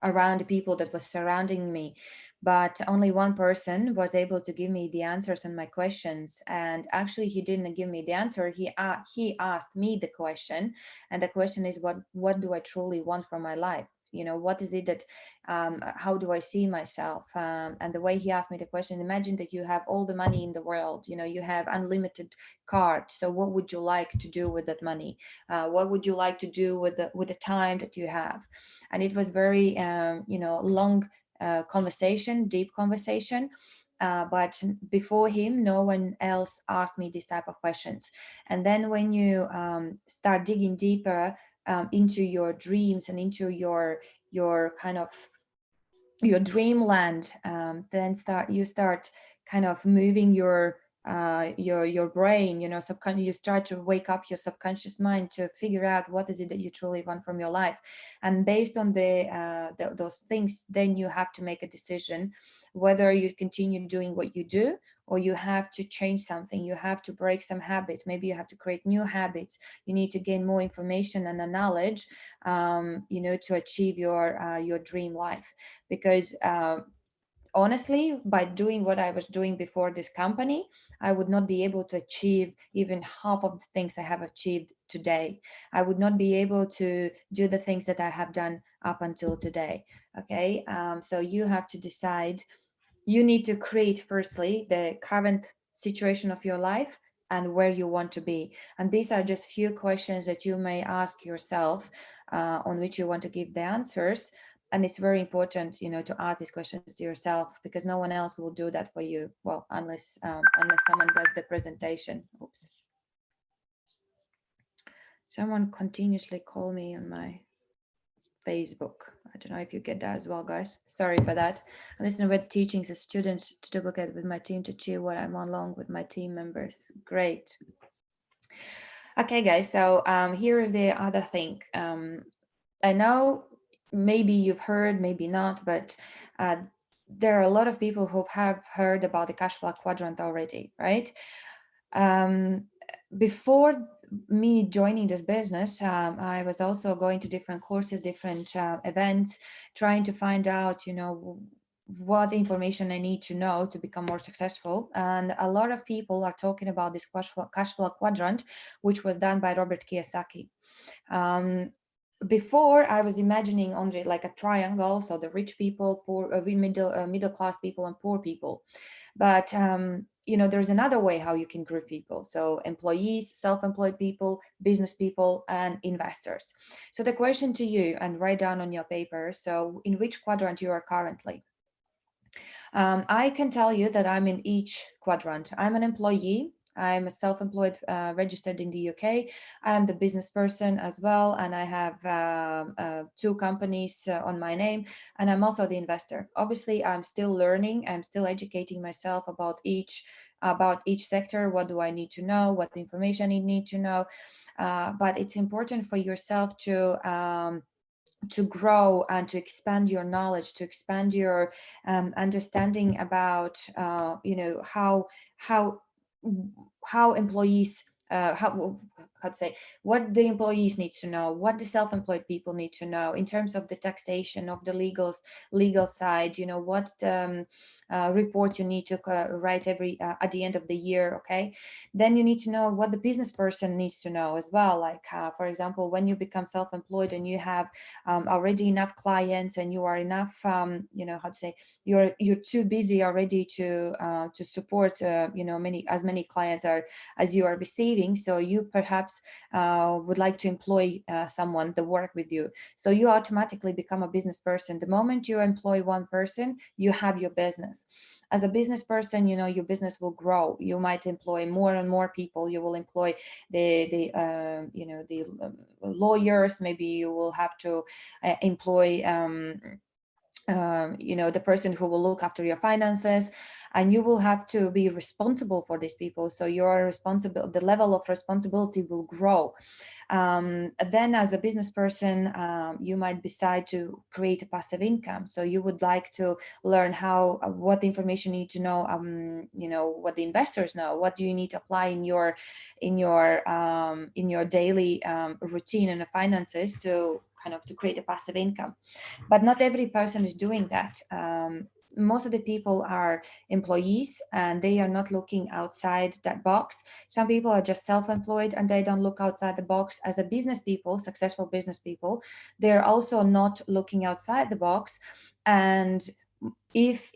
around the people that was surrounding me, but only one person was able to give me the answers on my questions. And actually he didn't give me the answer, he asked me the question. And the question is, what do I truly want from my life? What is it that, how do I see myself? And the way he asked me the question, imagine that you have all the money in the world, you have unlimited card, so what would you like to do with that money? What would you like to do with the time that you have? And it was very long conversation, deep conversation. But before him, no one else asked me this type of questions. And then when you start digging deeper into your dreams and into your kind of your dreamland, then you start kind of moving your brain, you start to wake up your subconscious mind to figure out what is it that you truly want from your life. And based on those things, then you have to make a decision whether you continue doing what you do, or you have to change something, you have to break some habits, maybe you have to create new habits, you need to gain more information and the knowledge, to achieve your dream life. Because honestly, by doing what I was doing before this company, I would not be able to achieve even half of the things I have achieved today. I would not be able to do the things that I have done up until today. Okay, so you have to decide. You need to create firstly the current situation of your life and where you want to be. And these are just few questions that you may ask yourself, on which you want to give the answers. And it's very important, to ask these questions to yourself, because no one else will do that for you. Well, unless someone does the presentation. Oops. Someone continuously call me on my Facebook. I don't know if you get that as well, guys. Sorry for that. I'm listening with teachings as students to duplicate with my team to achieve what I'm along with my team members. Great. Okay, guys. So here's the other thing. I know maybe you've heard, maybe not, but there are a lot of people who have heard about the cash flow quadrant already, right? Um, Before me joining this business, I was also going to different courses, different events, trying to find out, what information I need to know to become more successful. And a lot of people are talking about this cash flow quadrant, which was done by Robert Kiyosaki. Um, Before, I was imagining only like a triangle, so the rich people, poor, middle class people, and poor people. But there's another way how you can group people. So employees, self-employed people, business people, and investors. So the question to you, and write down on your paper, so in which quadrant you are currently? I can tell you that I'm in each quadrant. I'm an employee. I'm a self-employed, registered in the UK. I'm the business person as well, and I have two companies on my name. And I'm also the investor. Obviously, I'm still learning. I'm still educating myself about each sector. What do I need to know? What information I need to know? But it's important for yourself to grow and to expand your knowledge, to expand your understanding about how how employees, how to say, what the employees need to know, what the self-employed people need to know in terms of the taxation of the legal side, what report you need to write every at the end of the year. Okay, then you need to know what the business person needs to know as well, like for example, when you become self-employed and you have already enough clients, and you are enough, how to say, you're too busy already to support many clients as you are receiving. So you perhaps would like to employ someone to work with you. So you automatically become a business person. The moment you employ one person, you have your business. As a business person, your business will grow. You might employ more and more people. You will employ the lawyers. Maybe you will have to employ the person who will look after your finances, and you will have to be responsible for these people. So your responsible the level of responsibility will grow. Then as a business person, you might decide to create a passive income. So you would like to learn what information you need to know, what the investors know, what do you need to apply in your daily routine and finances to kind of to create a passive income. But not every person is doing that. Most of the people are employees and they are not looking outside that box. Some people are just self-employed and they don't look outside the box. As a business people, successful business people, they're also not looking outside the box. And if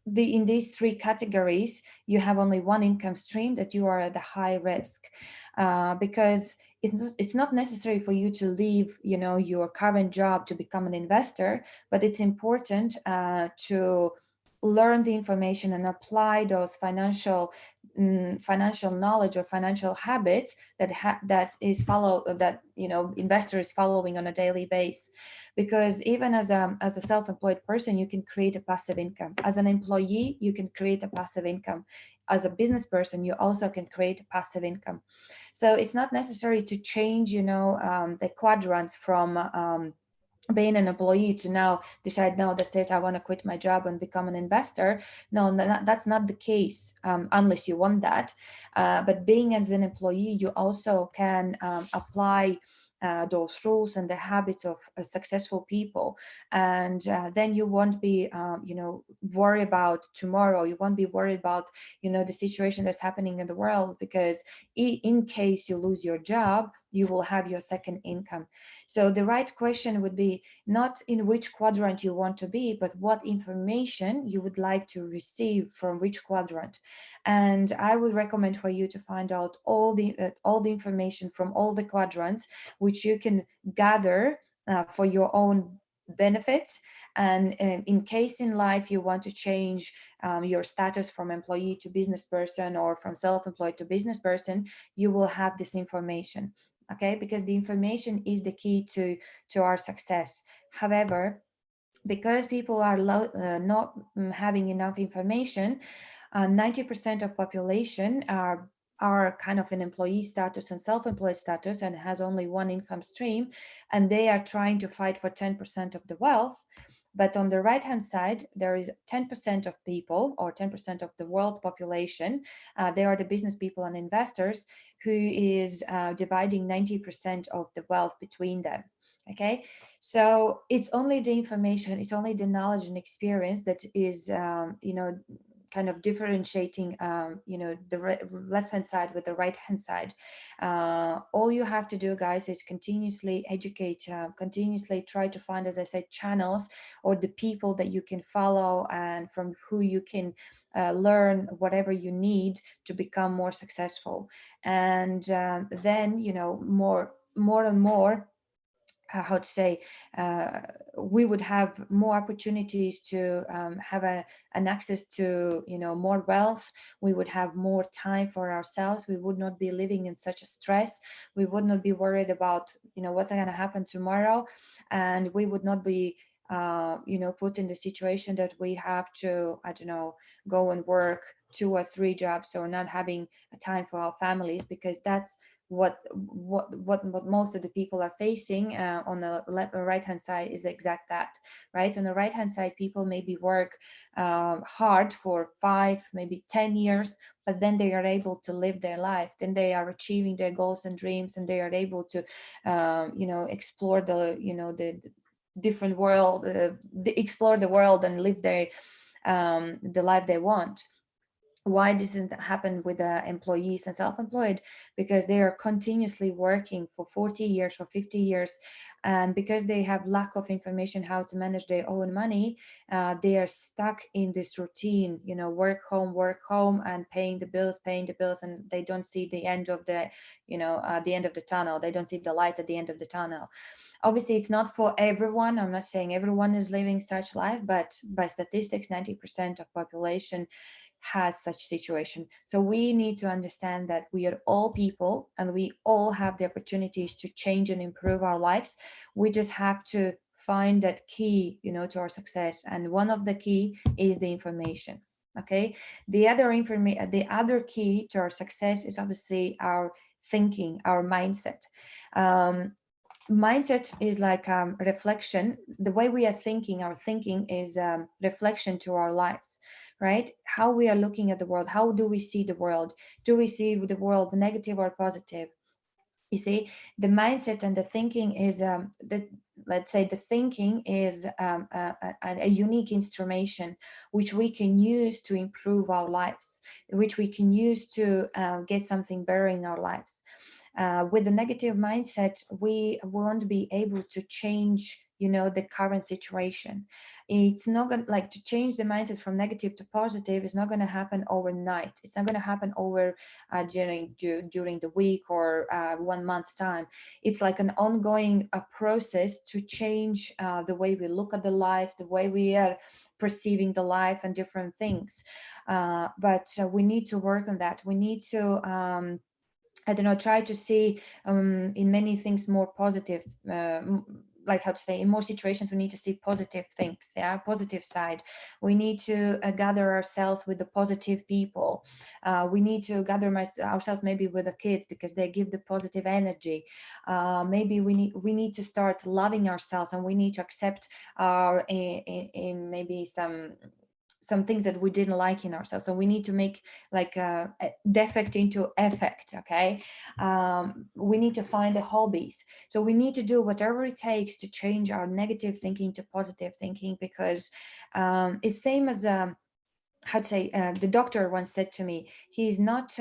the in these three categories you have only one income stream, that you are at a high risk, because it's not necessary for you to leave, your current job to become an investor, but it's important to learn the information and apply those financial knowledge or financial habits that is follow that investor is following on a daily basis. Because even as a self-employed person, you can create a passive income. As an employee, you can create a passive income. As a business person, you also can create a passive income. So it's not necessary to change the quadrants from being an employee to now decide, no, that's it, I want to quit my job and become an investor. No, that's not the case, unless you want that. But being as an employee, you also can apply those rules and the habits of successful people. And then you won't be worry about tomorrow. You won't be worried about the situation that's happening in the world, because in case you lose your job, you will have your second income. So the right question would be not in which quadrant you want to be, but what information you would like to receive from which quadrant. And I would recommend for you to find out all the information from all the quadrants, which you can gather for your own benefits. And in case in life you want to change your status from employee to business person, or from self-employed to business person, you will have this information. Okay, because the information is the key to our success. However, because people are not having enough information, 90% of population are kind of an employee status and self-employed status and has only one income stream, and they are trying to fight for 10% of the wealth. But on the right hand side, there is 10% of people, or 10% of the world population. They are the business people and investors, who is dividing 90% of the wealth between them. Okay, so it's only the information, it's only the knowledge and experience that is kind of differentiating the left hand side with the right hand side. All you have to do, guys, is continuously educate, continuously try to find, as I said, channels or the people that you can follow and from who you can learn whatever you need to become more successful. And then more and more, how to say, uh, we would have more opportunities to have an access to more wealth. We would have more time for ourselves. We would not be living in such a stress. We would not be worried about what's going to happen tomorrow, and we would not be put in the situation that we have to, I don't know, go and work 2 or 3 jobs, or not having a time for our families, because that's what most of the people are facing. On the right hand side is exact that, right? On the right hand side, people maybe work hard for 5, maybe 10 years, but then they are able to live their life, then they are achieving their goals and dreams, and they are able to explore the different world, explore the world and live the life they want. Why this doesn't happen with employees and self-employed? Because they are continuously working for 40 years or 50 years, and because they have lack of information how to manage their own money, they are stuck in this routine, work home, and paying the bills, and they don't see the end of the end of the tunnel. They don't see the light at the end of the tunnel. Obviously, it's not for everyone. I'm not saying everyone is living such life, but by statistics, 90% of population has such situation. So we need to understand that we are all people and we all have the opportunities to change and improve our lives. We just have to find that key, to our success. And one of the key is the information. Okay. The other key to our success is obviously our thinking, our mindset. Mindset is like reflection. The way we are thinking, our thinking is reflection to our lives, right? How we are looking at the world, how do we see the world? Do we see the world negative or positive? You see, the mindset and the thinking is that let's say the thinking is a unique instrumentation which we can use to improve our lives, which we can use to get something better in our lives. With the negative mindset, we won't be able to change, the current situation. It's not going like to change the mindset from negative to positive is not going to happen overnight. It's not going to happen over during the week or 1 month's time. It's like an ongoing process to change the way we look at the life, the way we are perceiving the life and different things. But we need to work on that. We need to I don't know, try to see in many things more positive. Like how to say, in more situations, we need to see positive things. Yeah, positive side. We need to gather ourselves with the positive people. We need to gather ourselves maybe with the kids because they give the positive energy. Maybe we need to start loving ourselves, and we need to accept our in maybe some things that we didn't like in ourselves. So we need to make like a defect into effect. Okay, we need to find the hobbies. So we need to do whatever it takes to change our negative thinking to positive thinking, because it's same as how to say, the doctor once said to me, he's not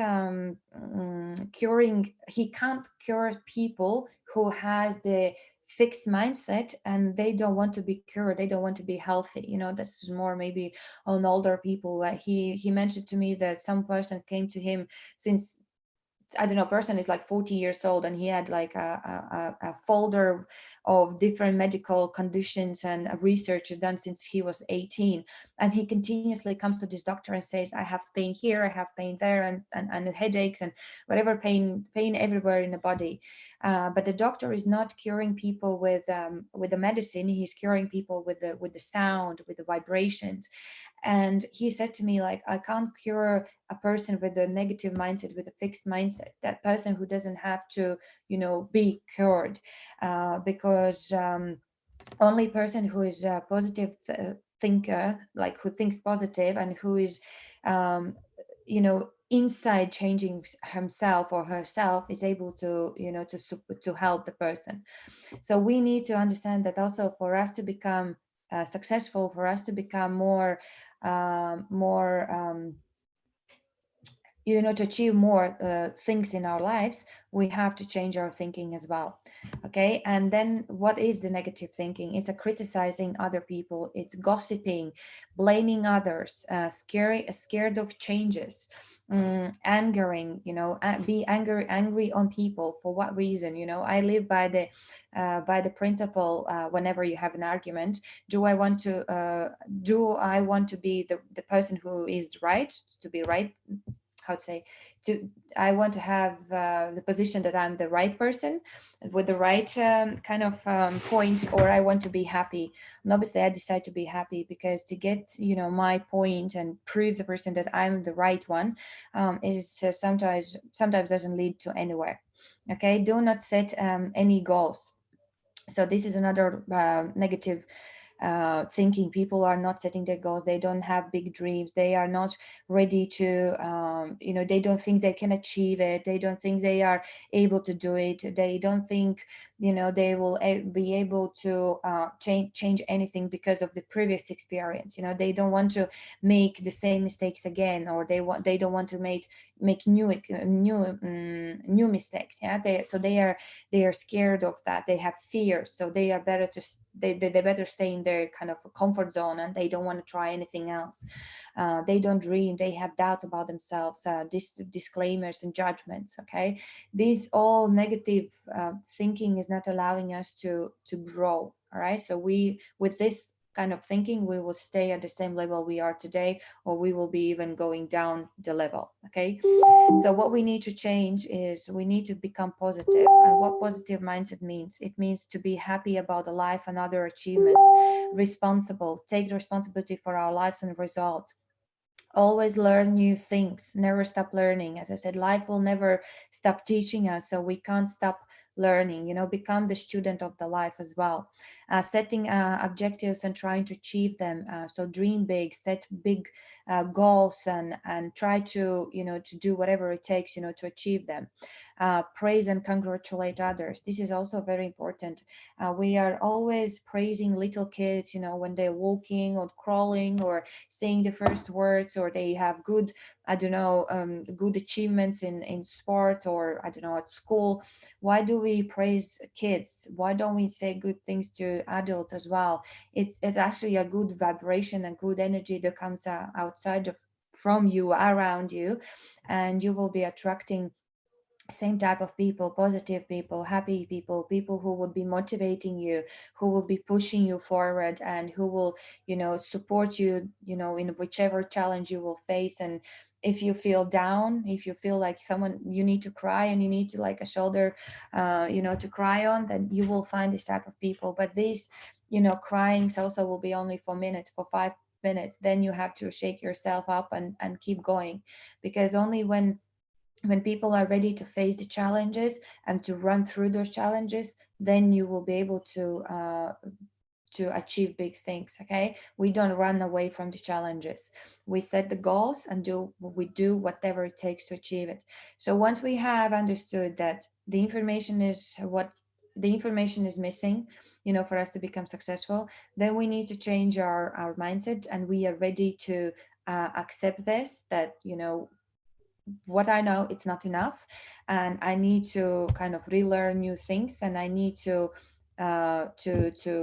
curing, he can't cure people who has the fixed mindset and they don't want to be cured, they don't want to be healthy. This is more maybe on older people. He mentioned to me that some person came to him since, I don't know, person is like 40 years old, and he had like a folder of different medical conditions and research is done since he was 18. And he continuously comes to this doctor and says, I have pain here, I have pain there, and headaches and whatever, pain everywhere in the body. But the doctor is not curing people with the medicine. He's curing people with the sound, with the vibrations. And he said to me, like, I can't cure a person with a negative mindset, with a fixed mindset. That person who doesn't have to, be cured, because only person who is a positive thinker, like who thinks positive and who is, inside changing himself or herself, is able to, to help the person. So we need to understand that also for us to become successful, for us to become more to achieve more things in our lives, we have to change our thinking as well. Okay, and then what is the negative thinking? It's a criticizing other people, it's gossiping, blaming others, scared of changes, angering, be angry on people. For what reason? I live by the principle, whenever you have an argument, do I want to be the person who is right, to be right, how to say, to I want to have the position that I'm the right person with the right kind of point, or I want to be happy. And obviously I decide to be happy, because to get my point and prove the person that I'm the right one is sometimes doesn't lead to anywhere. Okay, do not set any goals. So this is another negative thinking. People are not setting their goals, they don't have big dreams, they are not ready to they don't think they can achieve it, they don't think they are able to do it, they don't think they will be able to change anything because of the previous experience. They don't want to make the same mistakes again, or they don't want to make new mistakes. Yeah, they are scared of that, they have fears, so they are better to they better stay in their kind of comfort zone, and they don't want to try anything else. They don't dream, they have doubts about themselves, disclaimers and judgments. Okay, these all negative thinking is not allowing us to grow. All right, so we, with this kind of thinking, we will stay at the same level we are today, or we will be even going down the level. Okay, so what we need to change is we need to become positive. And what positive mindset means, it means to be happy about the life and other achievements, responsible, take responsibility for our lives and results, always learn new things, never stop learning. As I said, life will never stop teaching us, so we can't stop learning, become the student of the life as well. Setting objectives and trying to achieve them. So dream big, set big goals, and try to, to do whatever it takes, to achieve them. Praise and congratulate others. This is also very important. We are always praising little kids, when they're walking or crawling or saying the first words, or they have good, I don't know, good achievements in sport, or I don't know, at school. Why do we praise kids? Why don't we say good things to adults as well? It's actually a good vibration and good energy that comes outside of from you, around you, and you will be attracting same type of people, positive people, happy people, people who would be motivating you, who will be pushing you forward, and who will, support you, in whichever challenge you will face. And if you feel down, if you feel like someone, you need to cry and you need to like a shoulder, to cry on, then you will find this type of people. But these, cryings also will be only for minutes, for 5 minutes. Then you have to shake yourself up and keep going, because only when people are ready to face the challenges and to run through those challenges, then you will be able to achieve big things. Okay, we don't run away from the challenges. We set the goals and do whatever it takes to achieve it. So once we have understood that the information is missing, for us to become successful, then we need to change our mindset, and we are ready to accept this, that what I know, it's not enough, and I need to kind of relearn new things, and I need to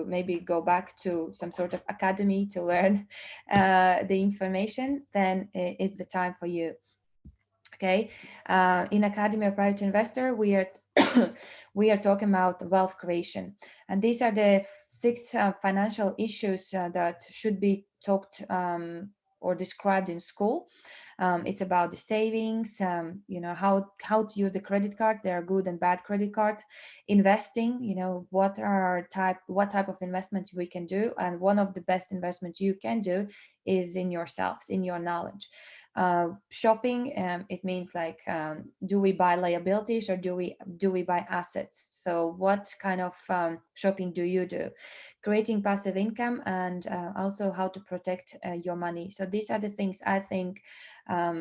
maybe go back to some sort of academy to learn the information. Then it's the time for you. Okay, in Academy of Private Investor, we are we are talking about wealth creation, and these are the six financial issues that should be talked or described in school. It's about the savings, how to use the credit cards. There are good and bad credit cards. Investing, what type of investments we can do, and one of the best investments you can do is in yourselves, in your knowledge. Shopping, it means like, do we buy liabilities, or do we buy assets? So what kind of shopping do you do? Creating passive income, and also how to protect your money. So these are the things I think,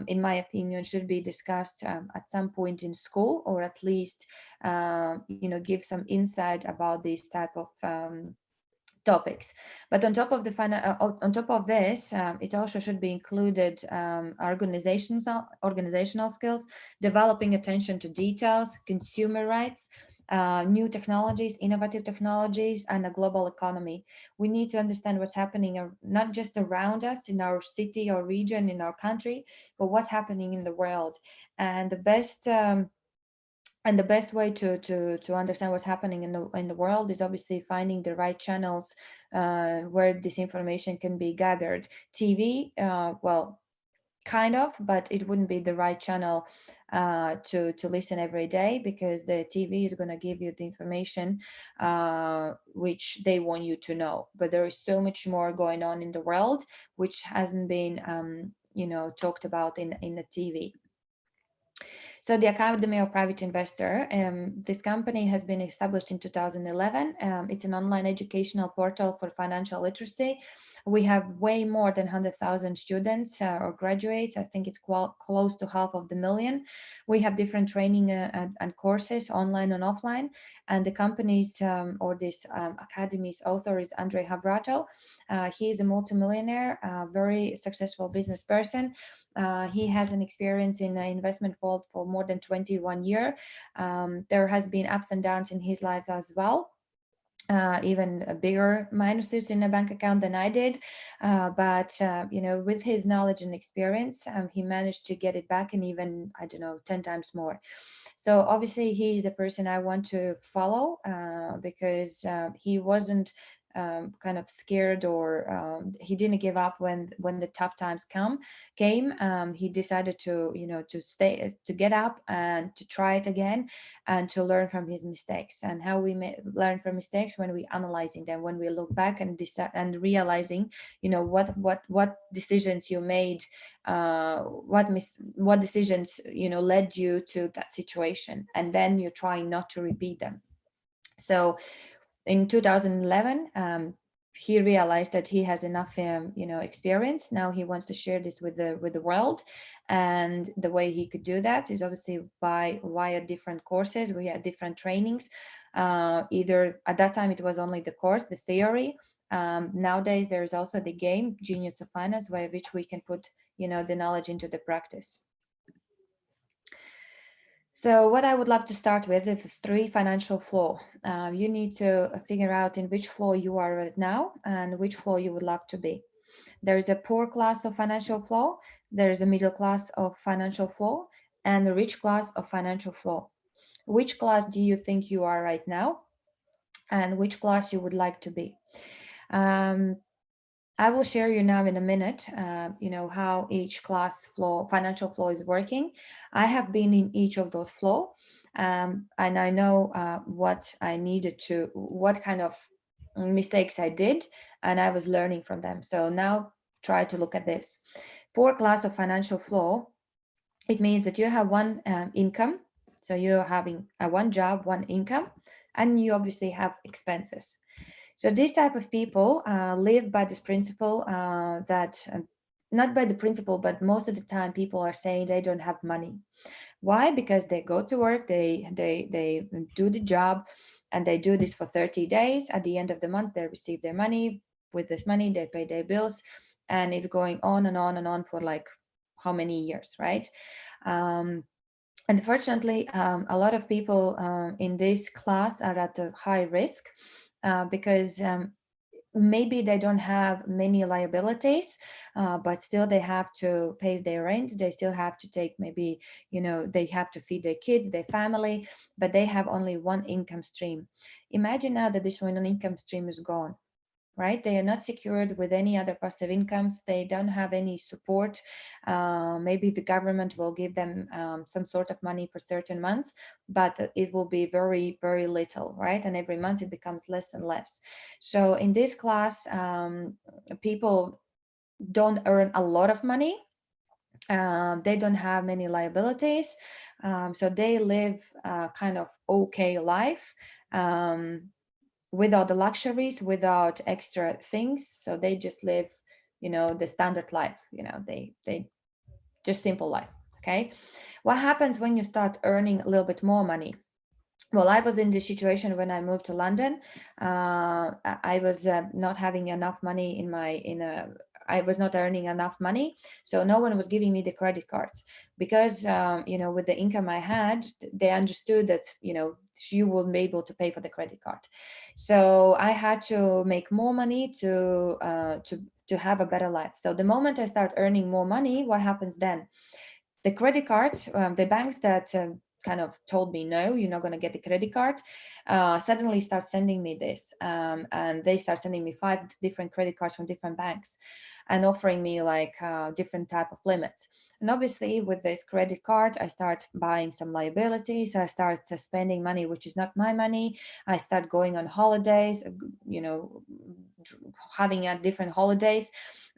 in my opinion, should be discussed at some point in school, or at least give some insight about these type of topics. But on top of this, it also should be included organizational skills, developing attention to details, consumer rights, new technologies, innovative technologies, and a global economy. We need to understand what's happening not just around us in our city or region, in our country, but what's happening in the world. And the best way to understand what's happening in the world is obviously finding the right channels where this information can be gathered. TV, well, kind of, but it wouldn't be the right channel to listen every day, because the TV is going to give you the information which they want you to know. But there is so much more going on in the world which hasn't been talked about in the TV. So the Academy of Private Investor, this company has been established in 2011. It's an online educational portal for financial literacy. We have way more than 100,000 students or graduates. I think it's close to 500,000. We have different training and courses, online and offline. And the company's or this academy's author is Andrei Havrato. He is a multimillionaire, very successful business person. He has an experience in the investment world for more than 21 years. There has been ups and downs in his life as well. Even bigger minuses in a bank account than I did. But, with his knowledge and experience, he managed to get it back, and even, I don't know, 10 times more. So obviously he's the person I want to follow because he wasn't kind of scared, or he didn't give up when the tough times came. He decided to, to stay, to get up and to try it again, and to learn from his mistakes. And how we learn from mistakes, when we analyzing them, when we look back and decide and realizing, what decisions you made, what decisions led you to that situation, and then you're trying not to repeat them. So in 2011, he realized that he has enough experience. Now he wants to share this with the world, and the way he could do that is obviously by via different courses. We had different trainings. Either at that time it was only the course, the theory. Nowadays there is also the game Genius of Finance, by which we can put the knowledge into the practice. So what I would love to start with is the three financial flow. You need to figure out in which flow you are right now and which flow you would love to be. There is a poor class of financial flow, there is a middle class of financial flow, and a rich class of financial flow. Which class do you think you are right now, and which class you would like to be? Um, I will share you now in a minute, how each class flow, financial flow is working. I have been in each of those flow, and I know what I needed to, what kind of mistakes I did, and I was learning from them. So now try to look at this. Poor class of financial flow, it means that you have one income. So you're having a one job, one income, and you obviously have expenses. So these type of people live by this principle that not by the principle, but most of the time people are saying they don't have money. Why? Because they go to work, they do the job, and they do this for 30 days. At the end of the month, they receive their money. With this money, they pay their bills, and it's going on and on and on for like how many years, right? Um, Unfortunately, a lot of people in this class are at a high risk because maybe they don't have many liabilities, but still they have to pay their rent. They still have to take, maybe, they have to feed their kids, their family, but they have only one income stream. Imagine now that this one income stream is gone, right? They are not secured with any other passive incomes. They don't have any support. Maybe the government will give them some sort of money for certain months, but it will be very, very little, right? And every month it becomes less and less. So in this class, people don't earn a lot of money. They don't have many liabilities. So they live kind of okay life. Without the luxuries, without extra things. So they just live, the standard life. They just simple life. Okay. What happens when you start earning a little bit more money? Well, I was in this situation when I moved to London. I was not having enough money I was not earning enough money, so no one was giving me the credit cards because, with the income I had, they understood that, you wouldn't be able to pay for the credit card. So I had to make more money to have a better life. So the moment I start earning more money, what happens then? The credit cards, the banks that kind of told me, no, you're not going to get the credit card, suddenly start sending me this. And they start sending me 5 different credit cards from different banks and offering me like different type of limits. And obviously with this credit card, I start buying some liabilities. I start spending money, which is not my money. I start going on holidays, having different holidays,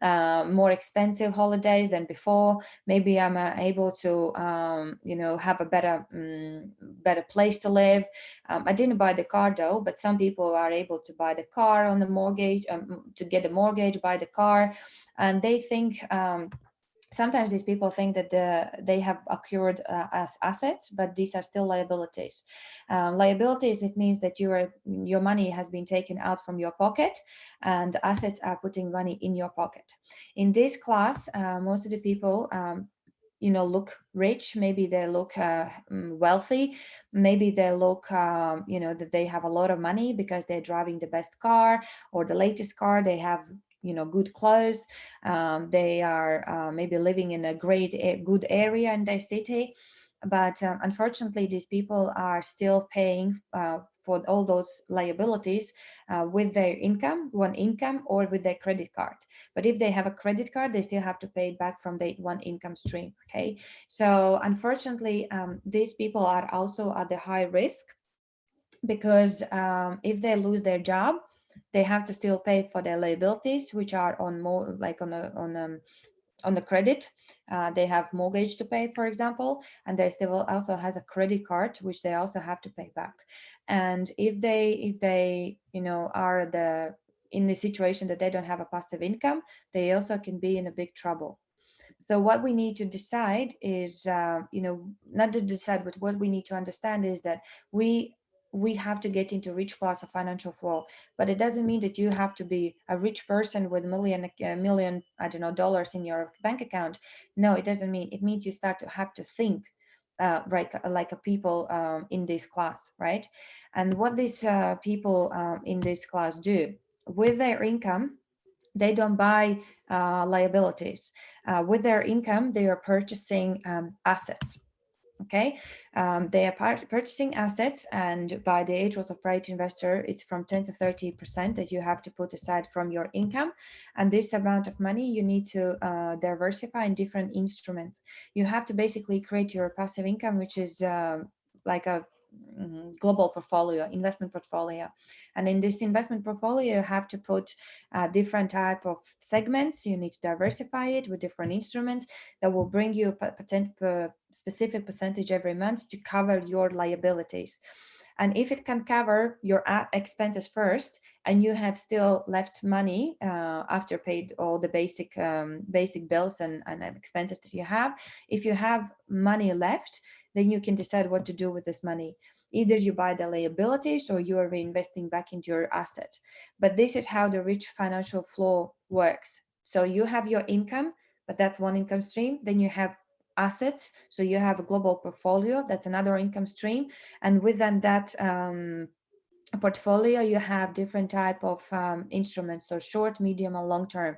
more expensive holidays than before. Maybe I'm able to have a better place to live. I didn't buy the car though, but some people are able to buy the car on the mortgage, to get a mortgage, buy the car, and they think, sometimes these people think that they have accrued as assets, but these are still liabilities. Liabilities, it means that your money has been taken out from your pocket, and assets are putting money in your pocket. In this class, most of the people, look rich. Maybe they look wealthy. Maybe they look, that they have a lot of money because they're driving the best car or the latest car. They have, good clothes. They are maybe living in a good area in their city. But unfortunately, these people are still paying for all those liabilities with their income, one income, or with their credit card. But if they have a credit card, they still have to pay it back from the one income stream. Okay, so unfortunately, these people are also at the high risk, because if they lose their job, they have to still pay for their liabilities, which are on more like on the credit. They have mortgage to pay, for example, and they still also has a credit card which they also have to pay back. And if they are in the situation that they don't have a passive income, they also can be in a big trouble. So what we need to decide is, not to decide, but what we need to understand is that we we have to get into rich class of financial flow. But it doesn't mean that you have to be a rich person with million, I don't know, dollars in your bank account. No, it doesn't mean. It means you start to have to think like a people in this class, right? And what these people in this class do with their income, they don't buy liabilities. With their income, they are purchasing assets. Okay, they are purchasing assets, and by the age of private investor, it's from 10 to 30% that you have to put aside from your income. And this amount of money you need to diversify in different instruments. You have to basically create your passive income, which is like a global portfolio, investment portfolio. And in this investment portfolio, you have to put different type of segments. You need to diversify it with different instruments that will bring you a specific percentage every month to cover your liabilities. And if it can cover your expenses first, and you have still left money after paid all the basic bills and expenses that you have, if you have money left, then you can decide what to do with this money. Either you buy the liabilities or you are reinvesting back into your assets. But this is how the rich financial flow works. So you have your income, but that's one income stream. Then you have assets, so you have a global portfolio, that's another income stream. And within that portfolio, you have different type of instruments, so short, medium, and long term.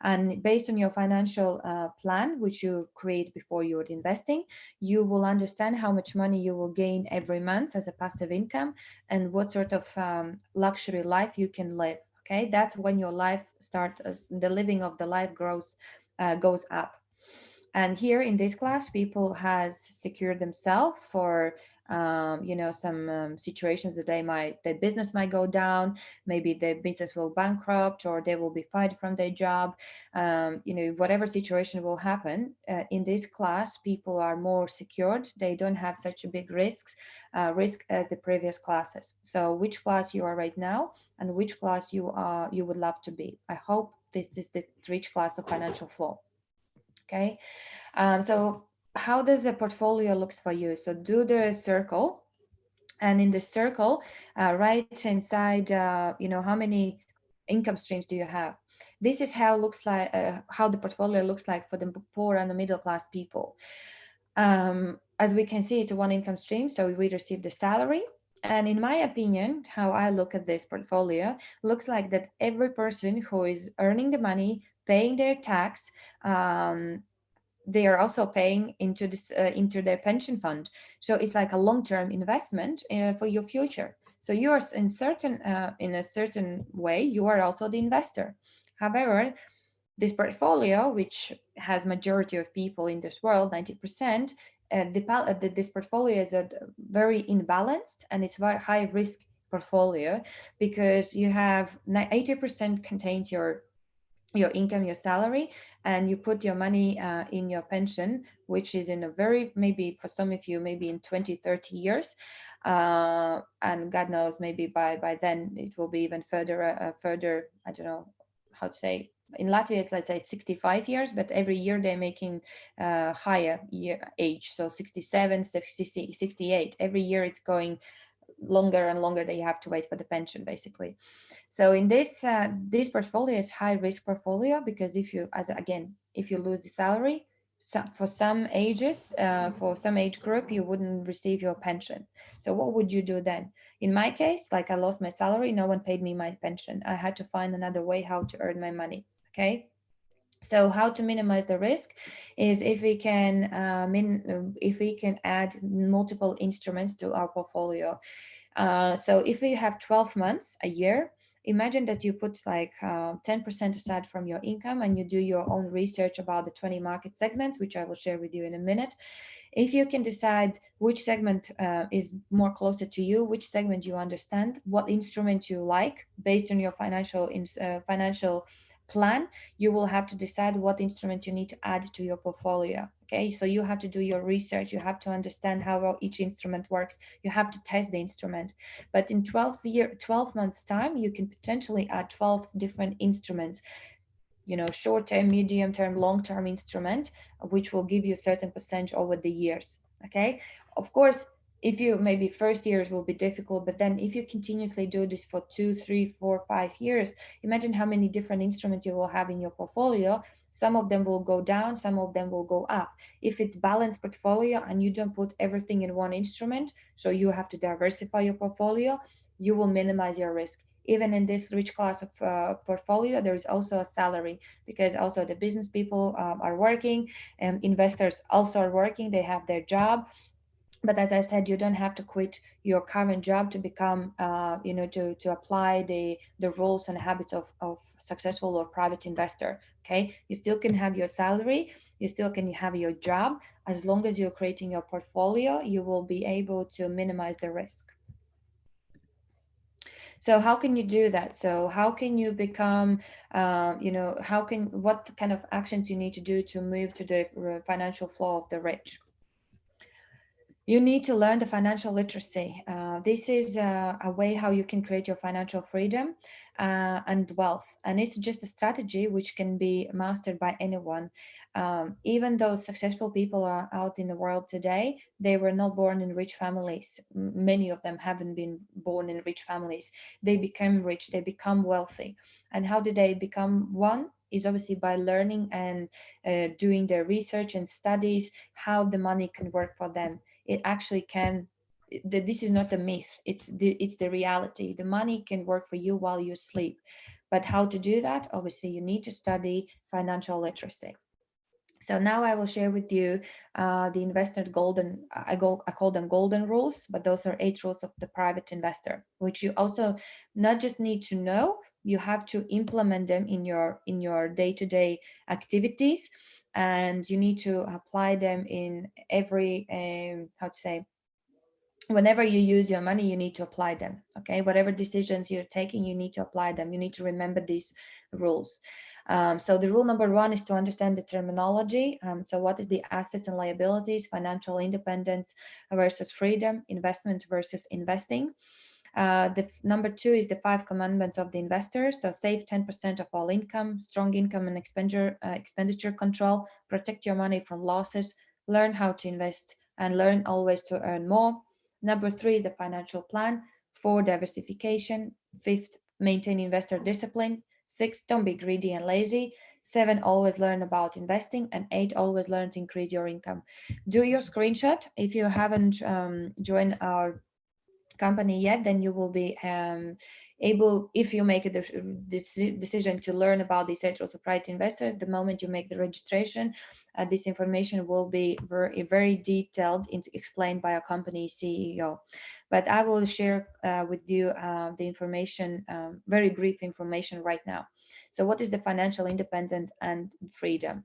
And based on your financial plan, which you create before you're investing, you will understand how much money you will gain every month as a passive income, and what sort of luxury life you can live. Okay, that's when your life starts, the living of the life goes up. And here in this class, people has secured themselves for some situations that their business might go down, maybe their business will bankrupt, or they will be fired from their job. Whatever situation will happen in this class, people are more secured. They don't have such a big risk as the previous classes. So which class you are right now, and which class you would love to be? I hope this is the rich class of financial flow. Okay, so how does a portfolio looks for you? So do the circle, and in the circle, write inside, how many income streams do you have? This is how looks like how the portfolio looks like for the poor and the middle class people. As we can see, it's a one income stream, so we receive the salary. And in my opinion, how I look at this portfolio looks like that every person who is earning the money, paying their tax, they are also paying into their pension fund. So it's like a long-term investment for your future. So you are in a certain way, you are also the investor. However, this portfolio, which has majority of people in this world, 90%, this portfolio is very imbalanced, and it's very high risk portfolio, because you have 80% contains your income, your salary, and you put your money in your pension, which is in a very, maybe for some of you, maybe in 20, 30 years. And God knows, maybe by then it will be even further, I don't know how to say. In Latvia, it's, let's say, it's 65 years, but every year they're making higher age. So 67, 68. Every year it's going longer and longer that you have to wait for the pension, basically. So in this portfolio is high risk portfolio, because if you lose the salary, for some ages, for some age group, you wouldn't receive your pension. So what would you do then? In my case, like, I lost my salary, no one paid me my pension. I had to find another way how to earn my money. Okay. So how to minimize the risk is if we can add multiple instruments to our portfolio. So if we have 12 months, a year, imagine that you put like 10% aside from your income and you do your own research about the 20 market segments, which I will share with you in a minute. If you can decide which segment is more closer to you, which segment you understand, what instrument you like based on your financial plan, you will have to decide what instrument you need to add to your portfolio. Okay, so you have to do your research, you have to understand how well each instrument works, you have to test the instrument. But in 12 months time, you can potentially add 12 different instruments, short term, medium term, long term instrument, which will give you a certain percentage over the years. Okay, of course, if you maybe first years will be difficult, but then if you continuously do this for 2, 3, 4, 5 years, imagine how many different instruments you will have in your portfolio. Some of them will go down, some of them will go up. If it's balanced portfolio and you don't put everything in one instrument, so you have to diversify your portfolio, you will minimize your risk. Even in this rich class of portfolio, there is also a salary, because also the business people are working, and investors also are working, they have their job. But as I said, you don't have to quit your current job to become to apply the rules and habits of successful or private investor. Okay, you still can have your salary, you still can have your job. As long as you're creating your portfolio, you will be able to minimize the risk. So how can you do that? So how can you become, what kind of actions you need to do to move to the financial flow of the rich? You need to learn the financial literacy. This is a way how you can create your financial freedom and wealth. And it's just a strategy which can be mastered by anyone. Even though successful people are out in the world today, they were not born in rich families. Many of them haven't been born in rich families. They become rich, they become wealthy. And how do they become one? Is obviously by learning and doing their research and studies how the money can work for them. It actually can. This is not a myth, it's the reality. The money can work for you while you sleep. But how to do that? Obviously you need to study financial literacy. So now I will share with you the investor golden, I call them golden rules, but those are 8 rules of the private investor, which you also not just need to know, you have to implement them in your day-to-day activities, and you need to apply them in every how to say, whenever you use your money, you need to apply them. Okay, whatever decisions you're taking, you need to apply them, you need to remember these rules. So the rule number one is to understand the terminology. So what is the assets and liabilities, financial independence versus freedom, investment versus investing. The number two is the 5 commandments of the investor. So save 10% of all income, strong income and expenditure control, protect your money from losses, learn how to invest, and learn always to earn more. Number three is the financial plan. Four, diversification. Fifth, maintain investor discipline. Six, don't be greedy and lazy. Seven, always learn about investing. And eight, always learn to increase your income. Do your screenshot. If you haven't joined our company yet, then you will be able, if you make a decision to learn about these angels of private investors, the moment you make the registration, this information will be very, very detailed, explained by a company CEO. But I will share with you the information, very brief information right now. So what is the financial independence and freedom?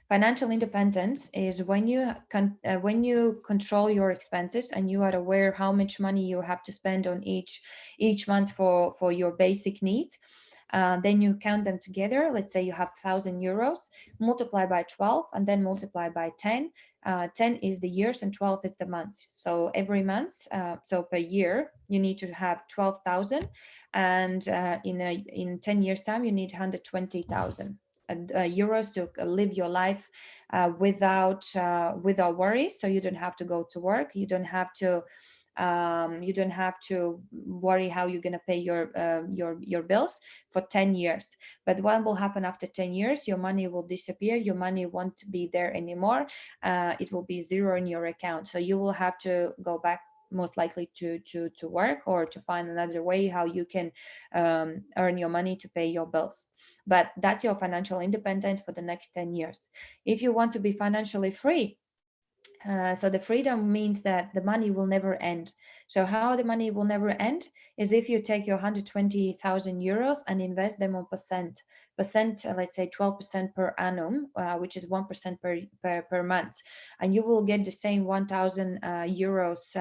Financial independence is when you control your expenses and you are aware how much money you have to spend on each month for your basic needs. Then you count them together. Let's say you have 1,000 euros, multiply by 12, and then multiply by 10. 10 is the years and 12 is the months. So every month, so per year, you need to have 12,000, and in 10 years time, you need 120,000 euros to live your life without worries. So you don't have to go to work. You don't have to worry how you're going to pay your bills for 10 years. But what will happen after 10 years? Your money will disappear, your money won't be there anymore. It will be zero in your account, so you will have to go back most likely to work, or to find another way how you can earn your money to pay your bills. But that's your financial independence for the next 10 years. If you want to be financially free, So the freedom means that the money will never end. So how the money will never end is if you take your 120,000 euros and invest them on let's say 12% per annum, which is 1% per month, and you will get the same 1,000 euros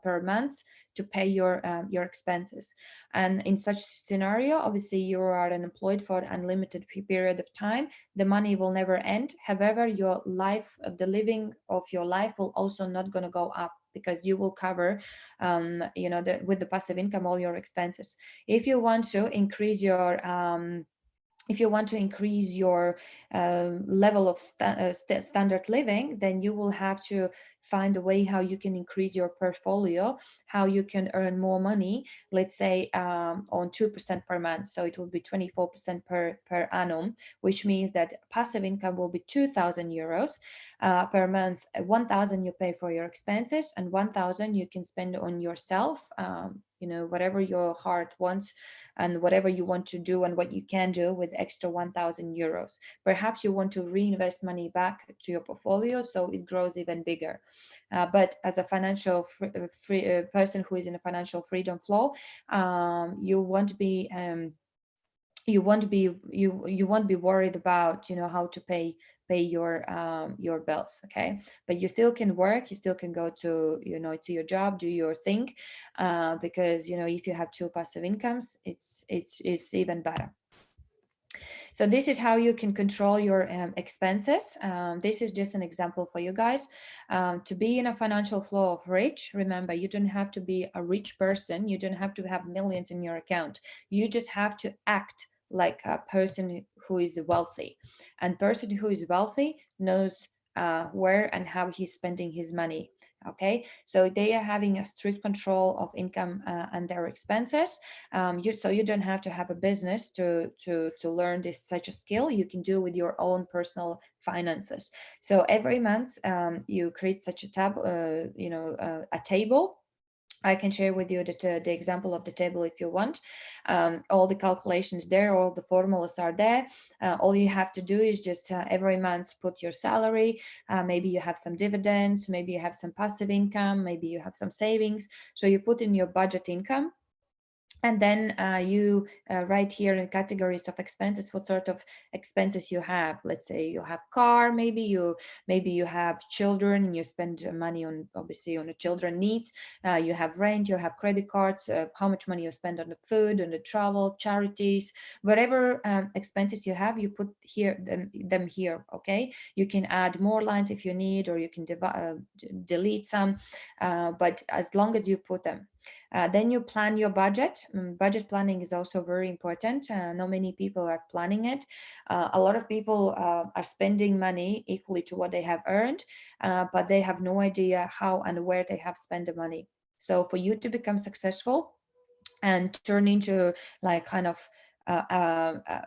per month to pay your expenses. And in such scenario, obviously you are unemployed for an unlimited period of time. The money will never end. However, your life, the living of your life will also not going to go up, because you will cover, with the passive income, all your expenses. If you want to increase your level of standard living, then you will have to find a way how you can increase your portfolio, how you can earn more money, let's say on 2% per month. So it will be 24% per annum, which means that passive income will be 2,000 euros per month. 1,000 you pay for your expenses, and 1,000 you can spend on yourself, whatever your heart wants and whatever you want to do and what you can do with extra 1,000 euros. Perhaps you want to reinvest money back to your portfolio so it grows even bigger. But as a financial person who is in a financial freedom flow, you won't be you won't be worried about how to pay your bills. Okay, but you still can work, you still can go to your job, do your thing, because if you have two passive incomes, it's even better. So this is how you can control your expenses. This is just an example for you guys. To be in a financial flow of rich, remember, you don't have to be a rich person. You don't have to have millions in your account. You just have to act like a person who is wealthy. And person who is wealthy knows where and how he's spending his money. Okay, so they are having a strict control of income and their expenses. So you don't have to have a business to learn this such a skill. You can do with your own personal finances. So every month you create such a a table. I can share with you the example of the table if you want. All the calculations there, all the formulas are there. All you have to do is just every month put your salary. Maybe you have some dividends, maybe you have some passive income, maybe you have some savings. So you put in your budget income, and then you write here in categories of expenses what sort of expenses you have. Let's say you have car, maybe you have children and you spend money on, obviously, on the children needs. You have rent, you have credit cards, how much money you spend on the food, on the travel, charities, whatever expenses you have, you put here them here. Okay, you can add more lines if you need, or you can delete some, but as long as you put them. Then you plan your budget. Budget planning is also very important. Not many people are planning it. A lot of people are spending money equally to what they have earned, but they have no idea how and where they have spent the money. So for you to become successful and turn into like kind of uh, uh, uh,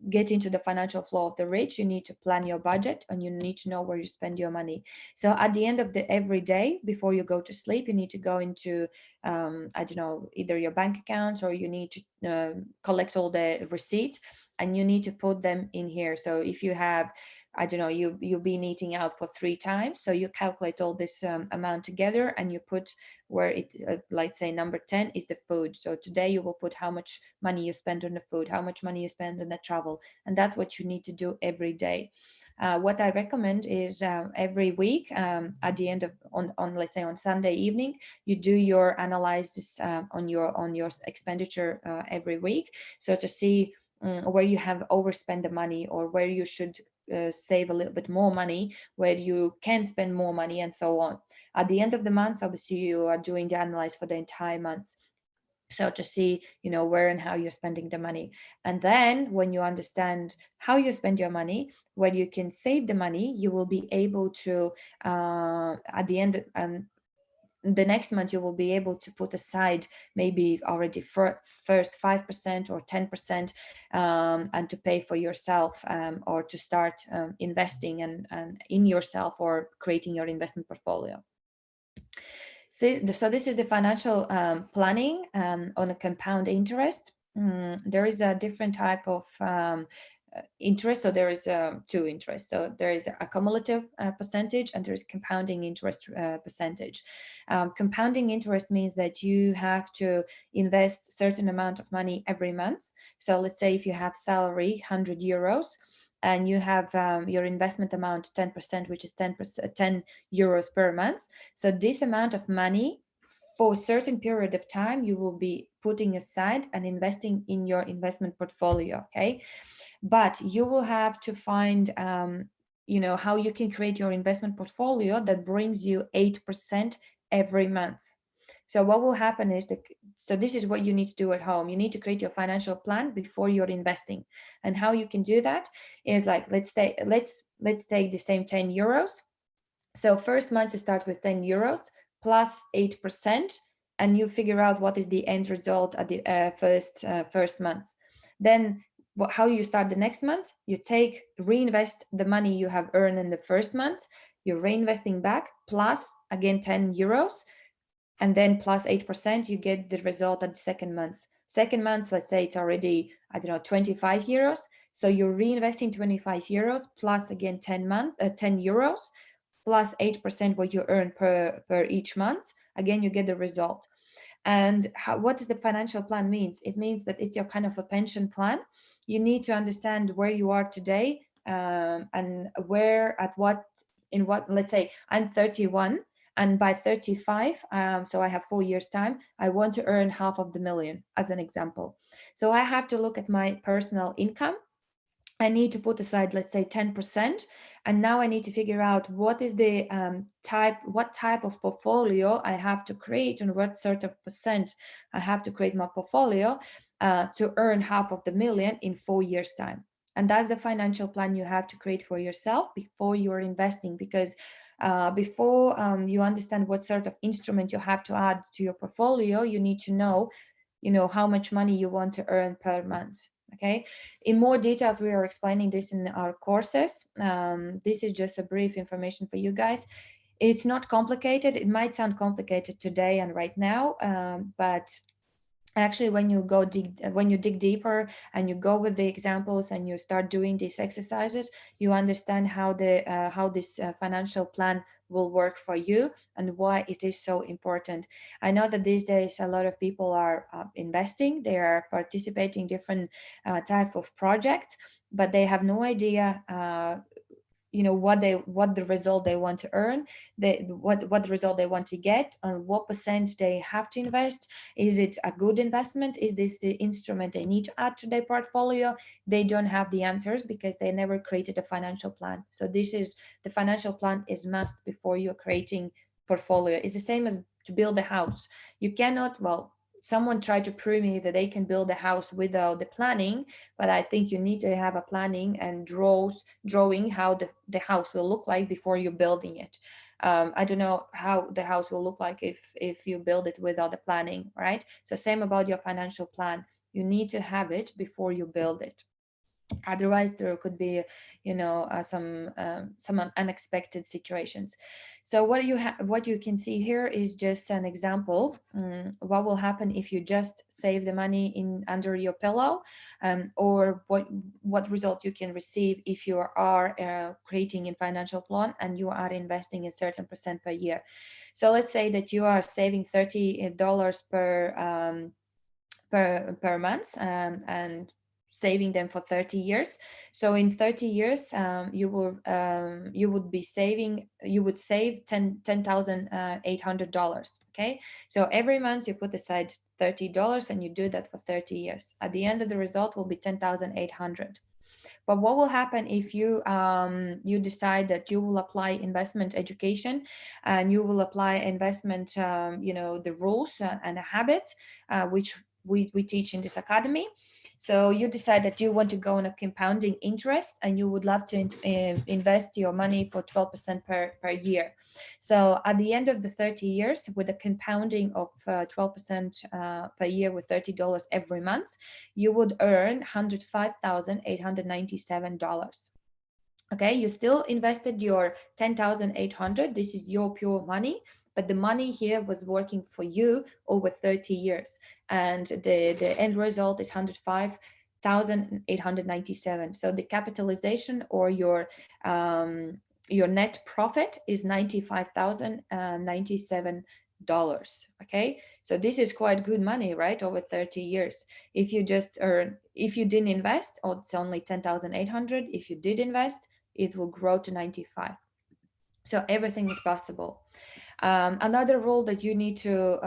get into the financial flow of the rich, you need to plan your budget and you need to know where you spend your money. So at the end of the every day, before you go to sleep, you need to go into I don't know, either your bank accounts, or you need to collect all the receipts and you need to put them in here. So if you have, I don't know, you've been eating out for 3 times, so you calculate all this amount together and you put where it, let's say number 10 is the food. So today you will put how much money you spend on the food, how much money you spend on the travel, and that's what you need to do every day. What I recommend is every week, at the end of on let's say on Sunday evening, you do your analysis on your expenditure every week, so to see where you have overspent the money, or where you should save a little bit more money, where you can spend more money, and so on. At the end of the month, obviously, you are doing the analyze for the entire month, so to see where and how you're spending the money. And then when you understand how you spend your money, where you can save the money, you will be able to at the end, the next month, you will be able to put aside maybe already first 5% or 10%, and to pay for yourself, or to start investing and in yourself, or creating your investment portfolio. So this is the financial planning on a compound interest. There is a different type of interest. So there is two interests. So there is a cumulative percentage, and there is compounding interest percentage. Compounding interest means that you have to invest certain amount of money every month. So let's say if you have salary 100 euros, and you have your investment amount 10%, which is 10%, 10 euros per month. So this amount of money for a certain period of time you will be putting aside and investing in your investment portfolio. Okay, but you will have to find how you can create your investment portfolio that brings you 8% every month. So what will happen is so this is what you need to do at home. You need to create your financial plan before you're investing. And how you can do that is like, let's take the same 10 euros. So first month you start with 10 euros plus 8%, and you figure out what is the end result at the first month. Then how you start the next month? You reinvest the money you have earned in the first month. You're reinvesting back plus again 10 euros, and then plus 8%, you get the result at the second month. Second month, let's say it's already, I don't know, 25 euros. So you're reinvesting 25 euros plus again 10 euros plus 8% what you earn per each month. Again, you get the result. And what does the financial plan means? It means that it's your kind of a pension plan. You need to understand where you are today, and where at what in what. Let's say I'm 31, and by 35, so I have 4 years time, I want to earn 500,000 as an example. So I have to look at my personal income. I need to put aside, let's say, 10%. And now I need to figure out what is the what type of portfolio I have to create, and what sort of percent I have to create my portfolio to earn 500,000 in 4 years' time. And that's the financial plan you have to create for yourself before you're investing, because before you understand what sort of instrument you have to add to your portfolio, you need to know, how much money you want to earn per month. Okay, in more details we are explaining this in our courses. This is just a brief information for you guys. It's not complicated. It might sound complicated today and right now, but actually when you dig deeper and you go with the examples and you start doing these exercises, you understand how this financial plan will work for you and why it is so important. I know that these days a lot of people are investing, they are participating different type of projects, but they have no idea what the result they want to earn, what the result they want to get, and what percent they have to invest. Is it a good investment? Is this the instrument they need to add to their portfolio? They don't have the answers because they never created a financial plan. So this is the financial plan is must before you're creating portfolio. It's the same as to build a house. You cannot, well, someone tried to prove me that they can build a house without the planning, but I think you need to have a planning and drawing how the house will look like before you're building it. I don't know how the house will look like if you build it without the planning, right? So same about your financial plan. You need to have it before you build it. Otherwise there could be some unexpected situations. So what you can see here is just an example. What will happen if you just save the money in under your pillow, or what result you can receive if you are creating a financial plan and you are investing a certain percent per year. So let's say that you are saving $30 per month, and saving them for 30 years. So in 30 years, you would save $10,800. Okay, so every month you put aside $30 and you do that for 30 years. At the end of the result will be 10,800. But what will happen if you decide that you will apply investment education, and you will apply investment, the rules and the habits, which we teach in this academy. So you decide that you want to go on a compounding interest, and you would love to invest your money for 12% per year. So at the end of the 30 years, with a compounding of 12% per year with $30 every month, you would earn $105,897. Okay, you still invested your 10,800. This is your pure money, but the money here was working for you over 30 years, and the end result is 105 10,897. So the capitalization or your net profit is $95,097. Okay, so this is quite good money, right? Over 30 years. If you just earn, if you didn't invest, oh, it's only 10,800. If you did invest, it will grow to 95. So everything is possible. Another rule that you need to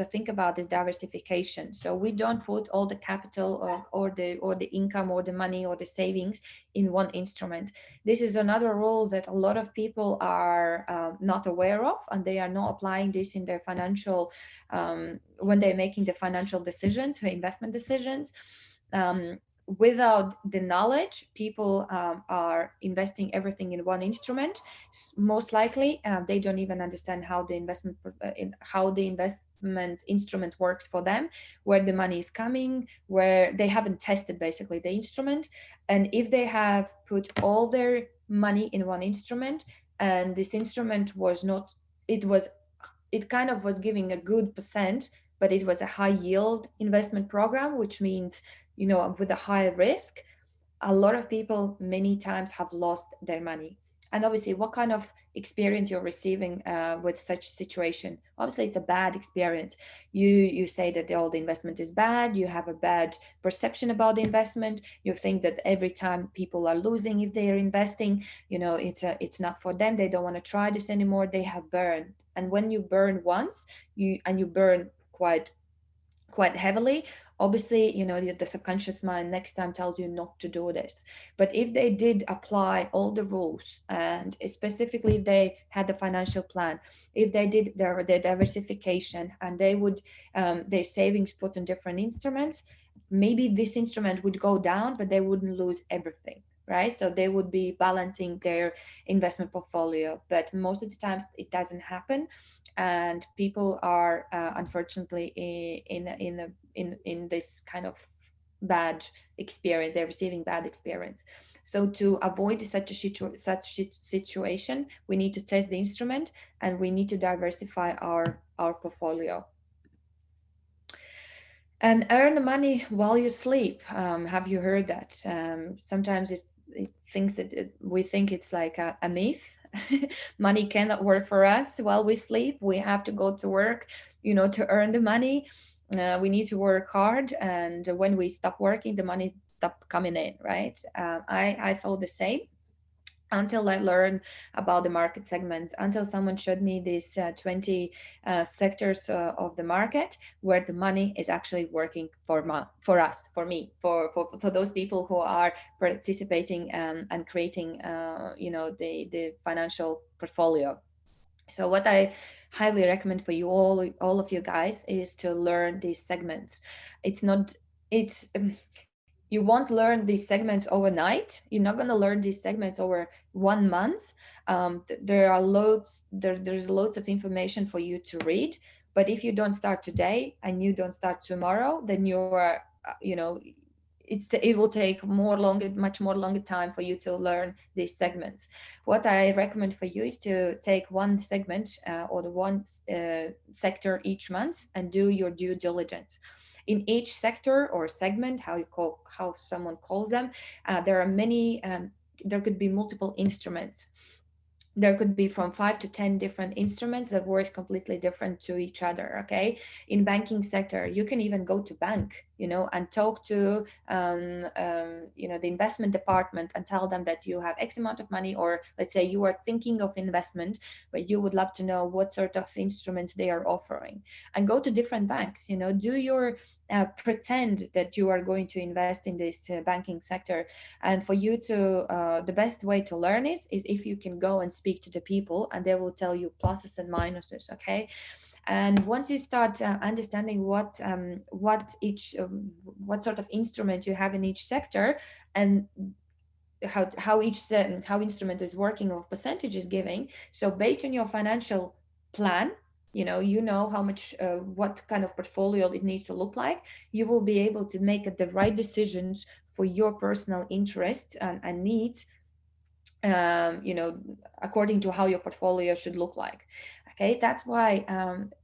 think about is diversification. So we don't put all the capital or the income or the money or the savings in one instrument. This is another rule that a lot of people are not aware of, and they are not applying this in their financial when they're making the financial decisions, investment decisions. Without the knowledge, people are investing everything in one instrument. Most likely they don't even understand how the how the investment instrument works for them, where the money is coming, where they haven't tested basically the instrument. And if they have put all their money in one instrument, and this instrument was not, it was, it kind of was giving a good percent, but it was a high yield investment program, which means, you know, with a high risk, a lot of people many times have lost their money. And obviously, what kind of experience you're receiving with such situation? Obviously, it's a bad experience. You say that all the investment is bad. You have a bad perception about the investment. You think that every time people are losing if they are investing, you know, it's not for them. They don't want to try this anymore. They have burned. And when you burn once, you burn quite heavily, obviously, you know, the subconscious mind next time tells you not to do this. But if they did apply all the rules, and specifically if they had the financial plan, if they did their diversification, and they would their savings put in different instruments, maybe this instrument would go down, but they wouldn't lose everything, right? So they would be balancing their investment portfolio. But most of the times it doesn't happen, and people are unfortunately in this kind of bad experience. They're receiving bad experience. So to avoid situation, we need to test the instrument, and we need to diversify our portfolio. And earn money while you sleep. Have you heard that? Sometimes it thinks that we think it's like a myth. Money cannot work for us while we sleep. We have to go to work, you know, to earn the money. We need to work hard, and when we stop working, the money stop coming in, right? I thought the same until I learned about the market segments, until someone showed me these 20 sectors of the market where the money is actually working for us, for me, for those people who are participating and creating, you know, the financial portfolio. So what I highly recommend for you all of you guys is to learn these segments. It's not, it's you won't learn these segments overnight. You're not going to learn these segments over 1 month. There are there's loads of information for you to read. But if you don't start today and you don't start tomorrow, then you are, you know, it will take much more longer time for you to learn these segments. What I recommend for you is to take one segment or the one sector each month and do your due diligence. In each sector or segment, how someone calls them, there are many. There could be multiple instruments. There could be from 5 to 10 different instruments that work completely different to each other. Okay, in banking sector, you can even go to bank, you know, and talk to you know, the investment department, and tell them that you have X amount of money, or let's say you are thinking of investment, but you would love to know what sort of instruments they are offering, and go to different banks. You know, do your pretend that you are going to invest in this banking sector. And for you to the best way to learn is if you can go and speak to the people, and they will tell you pluses and minuses. Okay, and once you start understanding what sort of instrument you have in each sector, and how instrument is working or percentage is giving, so based on your financial plan, you know how much what kind of portfolio it needs to look like. You will be able to make the right decisions for your personal interests and needs, you know, according to how your portfolio should look like. Okay, that's why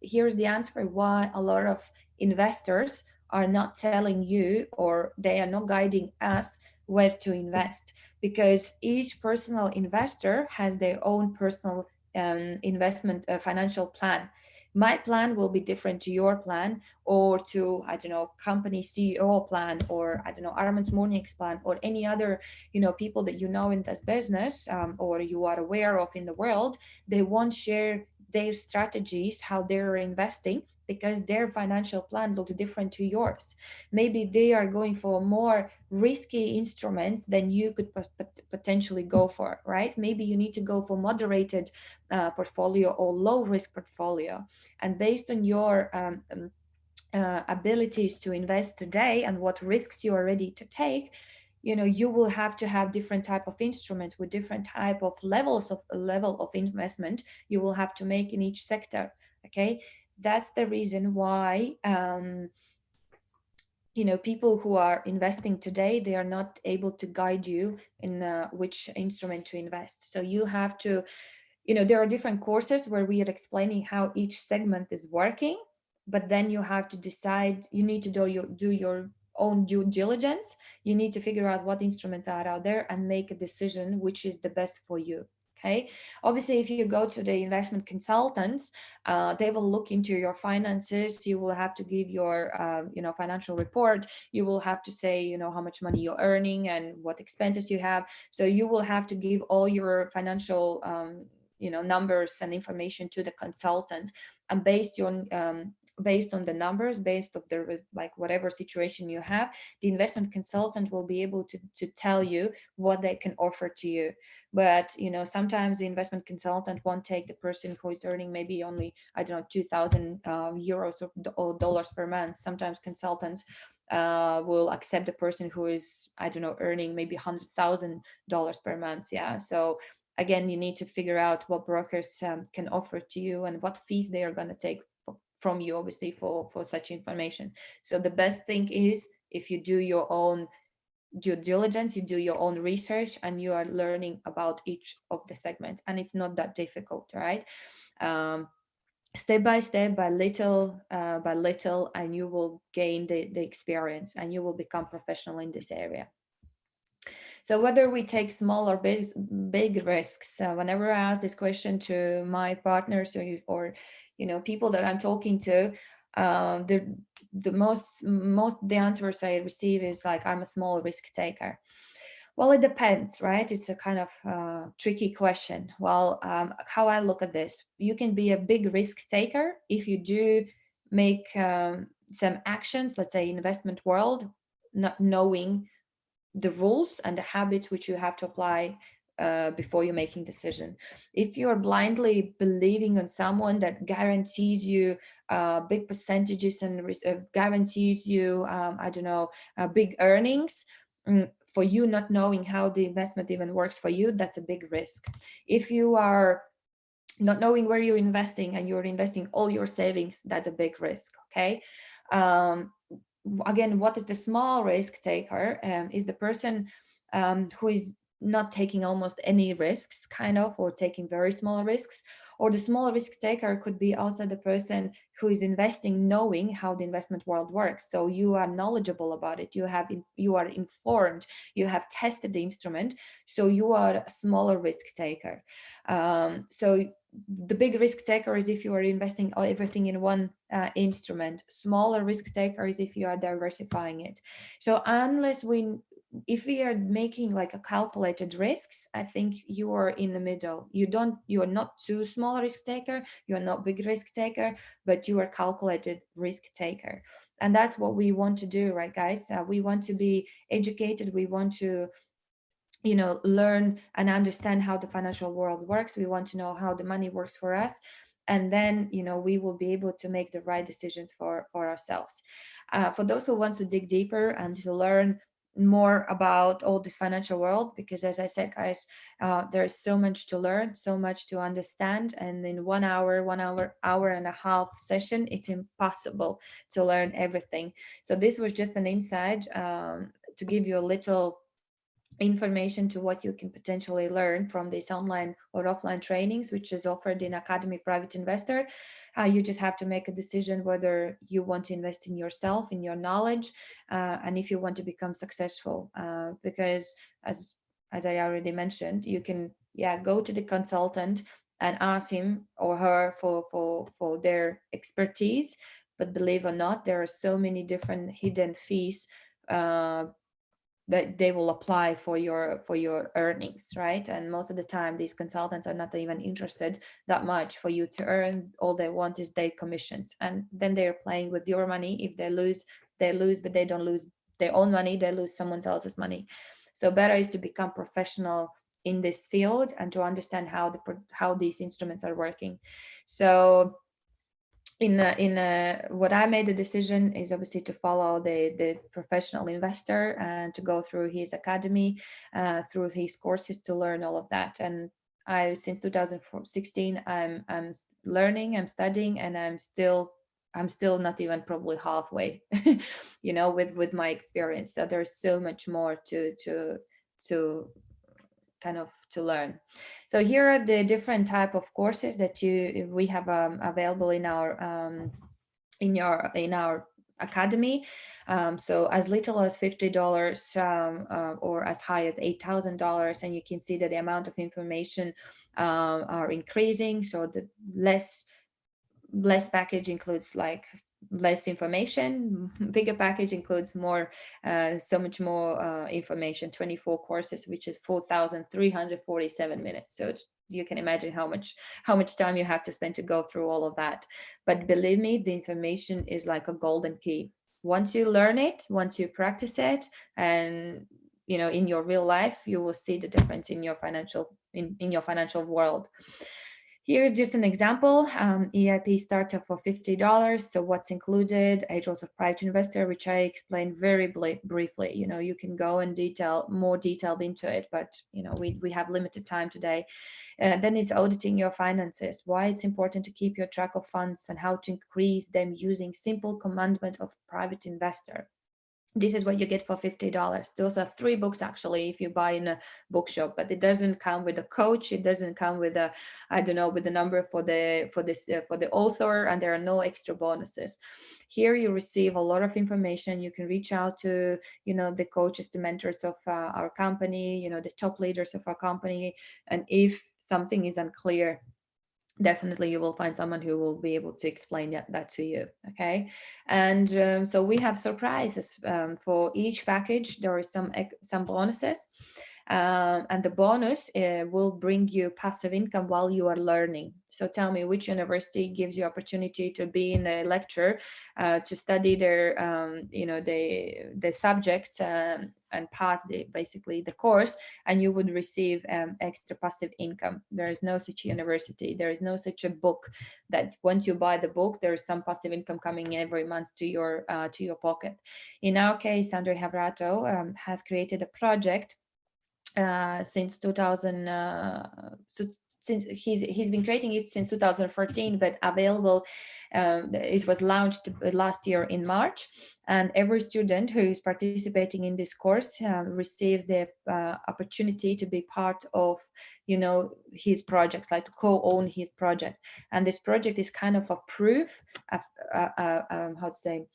here's the answer why a lot of investors are not telling you, or they are not guiding us where to invest, because each personal investor has their own personal investment financial plan. My plan will be different to your plan, or to, I don't know, company CEO plan, or I don't know, Armin's Morning's plan, or any other, people that you know in this business, or you are aware of in the world. They won't share their strategies, how they're investing, because their financial plan looks different to yours. Maybe they are going for more risky instruments than you could potentially go for, right? Maybe you need to go for moderated portfolio or low risk portfolio. And based on your abilities to invest today and what risks you are ready to take, you will have to have different type of instruments with different type of level of investment you will have to make in each sector. Okay, that's the reason why people who are investing today, they are not able to guide you in which instrument to invest. So you have to, there are different courses where we are explaining how each segment is working, but then you have to decide, you need to do your own due diligence. You need to figure out what instruments are out there and make a decision which is the best for you. Okay, obviously if you go to the investment consultants, they will look into your finances. You will have to give your financial report. You will have to say how much money you're earning and what expenses you have. So you will have to give all your financial numbers and information to the consultant. And based on the numbers, based of the like whatever situation you have, the investment consultant will be able to tell you what they can offer to you. But sometimes the investment consultant won't take the person who is earning maybe only, I don't know, 2,000 euros or dollars per month. Sometimes consultants will accept the person who is, I don't know, earning maybe $100,000 per month. Yeah, so again, you need to figure out what brokers can offer to you and what fees they are going to take from you, obviously, for such information. So the best thing is if you do your own due diligence, you do your own research, and you are learning about each of the segments, and it's not that difficult, right? um, Step by step, by little, and you will gain the experience, and you will become professional in this area. So whether we take small or big risks, whenever I ask this question to my partners, or people that I'm talking to, the most the answers I receive is like, I'm a small risk taker. Well, it depends, right? It's a kind of tricky question. Well, how I look at this, you can be a big risk taker if you do make some actions, let's say investment world, not knowing the rules and the habits which you have to apply before you're making decision. If you're blindly believing on someone that guarantees you big percentages and guarantees you, I don't know, big earnings, for you not knowing how the investment even works for you, that's a big risk. If you are not knowing where you're investing and you're investing all your savings, that's a big risk. Okay. um, Again, what is the small risk taker? Is the person who is not taking almost any risks, kind of, or taking very small risks. Or the small risk taker could be also the person who is investing knowing how the investment world works. So you are knowledgeable about it, you are informed, you have tested the instrument, so you are a smaller risk taker. So the big risk taker is if you are investing everything in one instrument. Smaller risk taker is if you are diversifying it. So if we are making like a calculated risks, I think you are in the middle. You are not too small risk taker, you are not big risk taker, but you are calculated risk taker. And that's what we want to do, right, guys? We want to be educated. We want to learn and understand how the financial world works. We want to know how the money works for us, and then we will be able to make the right decisions for ourselves. For those who want to dig deeper and to learn more about all this financial world, because as I said, guys, there is so much to learn, so much to understand, and in 1 hour and a half session, it's impossible to learn everything. So this was just an insight, to give you a little information to what you can potentially learn from these online or offline trainings, which is offered in Academy Private Investor. You just have to make a decision whether you want to invest in yourself, in your knowledge, and if you want to become successful. Because as I already mentioned, you can, yeah, go to the consultant and ask him or her for their expertise. But believe or not, there are so many different hidden fees uh, that they will apply for your earnings, right? And most of the time these consultants are not even interested that much for you to earn. All they want is their commissions, and then they're playing with your money. If they lose, they lose, but they don't lose their own money, they lose someone else's money. So better is to become professional in this field and to understand how these instruments are working. So what I made the decision is obviously to follow the professional investor and to go through his academy, through his courses, to learn all of that. And I, since 2016, I'm learning, I'm studying, and I'm still not even probably halfway, with my experience. So there's so much more to kind of to learn. So here are the different type of courses that you we have available in our academy. So as little as $50, or as high as $8,000, and you can see that the amount of information are increasing. So the less package includes like less information. Bigger package includes more, so much more information. 24 courses, which is 4,347 minutes. So you can imagine how much time you have to spend to go through all of that. But believe me, the information is like a golden key. Once you learn it, once you practice it, and in your real life, you will see the difference in your financial world. Here's just an example. EIP startup for $50. So what's included? 8 roles of private investor, which I explained very briefly. You can go and more detailed into it, but we have limited time today. Then it's auditing your finances. Why it's important to keep your track of funds and how to increase them using simple commandment of private investor. This is what you get for $50. Those are 3 books actually if you buy in a bookshop, but it doesn't come with a coach. It doesn't come with a, I don't know, with the number for the author, and there are no extra bonuses. Here you receive a lot of information. You can reach out to the coaches, the mentors of our company, the top leaders of our company, and if something is unclear, definitely you will find someone who will be able to explain that to you. Okay. And so we have surprises for each package. There are some bonuses, and the bonus will bring you passive income while you are learning. So tell me, which university gives you opportunity to be in a lecture, to study their the subjects, and pass basically the course, and you would receive extra passive income. There is no such university, there is no such a book that once you buy the book, there is some passive income coming every month to your pocket. In our case, Andrei Havrato has created a project since 2000. Since he's been creating it since 2014, but available. It was launched last year in March, and every student who is participating in this course receives the opportunity to be part of, his projects, like to co-own his project. And this project is kind of a proof of how to say,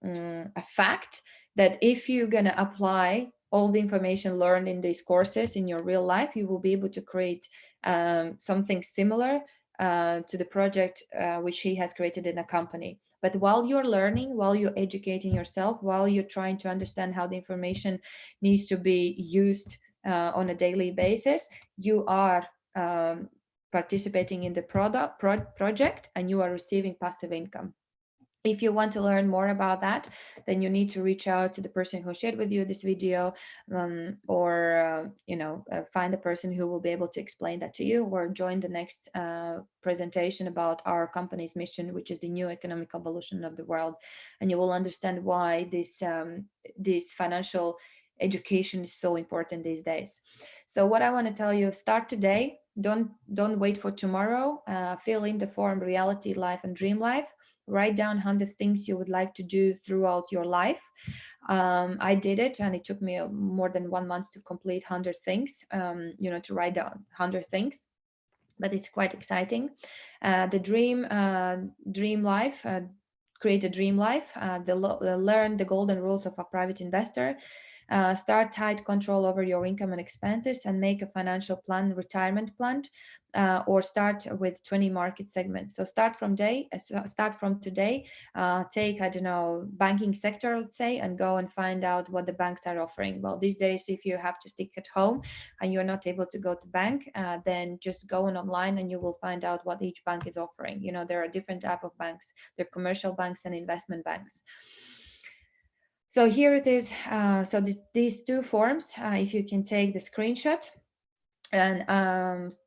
a fact that if you're going to apply all the information learned in these courses in your real life, you will be able to create something similar to the project which he has created in a company. But while you're learning, while you're educating yourself, while you're trying to understand how the information needs to be used on a daily basis, you are participating in the project, and you are receiving passive income. If you want to learn more about that, then you need to reach out to the person who shared with you this video, or find a person who will be able to explain that to you, or join the next presentation about our company's mission, which is the new economic evolution of the world, and you will understand why this financial education is so important these days. So what I want to tell you, start today. Don't wait for tomorrow. Fill in the form reality life and dream life. Write down 100 things you would like to do throughout your life. I did it, and it took me more than 1 month to complete 100 things. To write down 100 things, but it's quite exciting. The dream life. Create a dream life. Learn the golden rules of a private investor. Start tight control over your income and expenses, and make a financial plan, retirement plan, or start with 20 market segments. So start from today. Take, I don't know, banking sector, let's say, and go and find out what the banks are offering. Well, these days, if you have to stick at home and you're not able to go to bank, then just go on online and you will find out what each bank is offering. There are different type of banks. There are commercial banks and investment banks. So here it is. These two forms, if you can take the screenshot and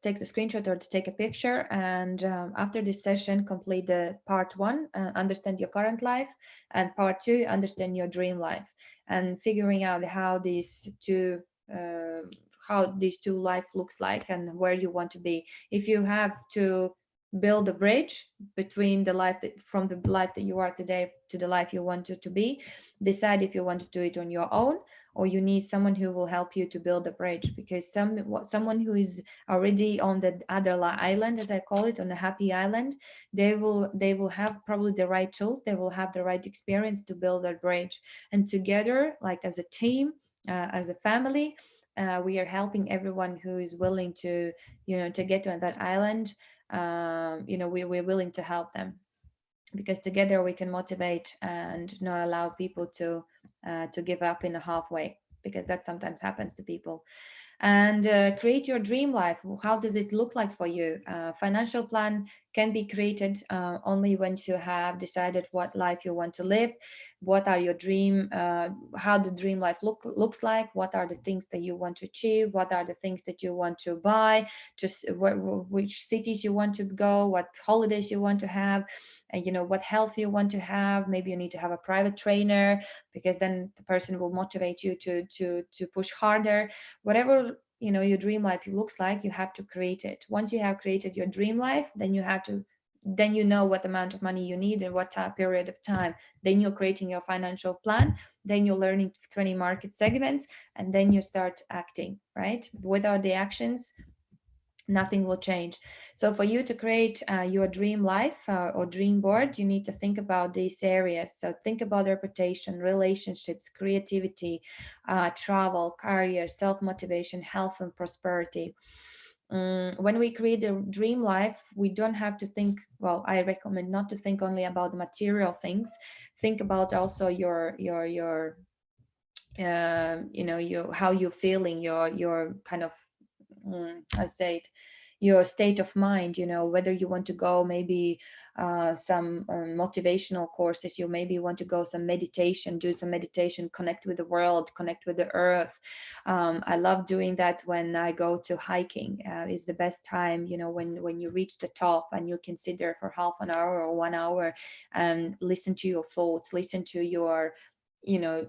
take the screenshot or to take a picture, and after this session complete the part one, understand your current life, and part two, understand your dream life, and figuring out uh, how these two life looks like and where you want to be. If you have to build a bridge between from the life that you are today to the life you want to be, decide if you want to do it on your own, or you need someone who will help you to build a bridge, because someone who is already on the other island, as I call it, on the happy island, they will have probably the right tools, they will have the right experience to build that bridge, and together, like as a team, as a family, we are helping everyone who is willing to get to that island. We're willing to help them, because together we can motivate and not allow people to give up in a halfway, because that sometimes happens to people. And create your dream life. How does it look like for you? Financial plan can be created only once you have decided what life you want to live, what are your dream, how the dream life looks like, what are the things that you want to achieve, what are the things that you want to buy, just which cities you want to go, what holidays you want to have, and what health you want to have. Maybe you need to have a private trainer, because then the person will motivate you to push harder. Whatever your dream life looks like, you have to create it. Once you have created your dream life, then you know what amount of money you need and what period of time. Then you're creating your financial plan, then you're learning 20 market segments, and then you start acting, right? Without the actions, nothing will change. So for you to create your dream life or dream board, you need to think about these areas. So think about reputation, relationships, creativity, travel, career, self-motivation, health, and prosperity. When we create a dream life, we don't have to think, well, I recommend not to think only about material things. Think about also your how you're feeling, your kind of, I say it, your state of mind. Whether you want to go maybe some motivational courses, you maybe want to go some meditation, do some meditation, connect with the world, connect with the earth. I love doing that when I go to hiking. It's the best time, when you reach the top and you can sit there for half an hour or 1 hour and listen to your thoughts, listen to your, you know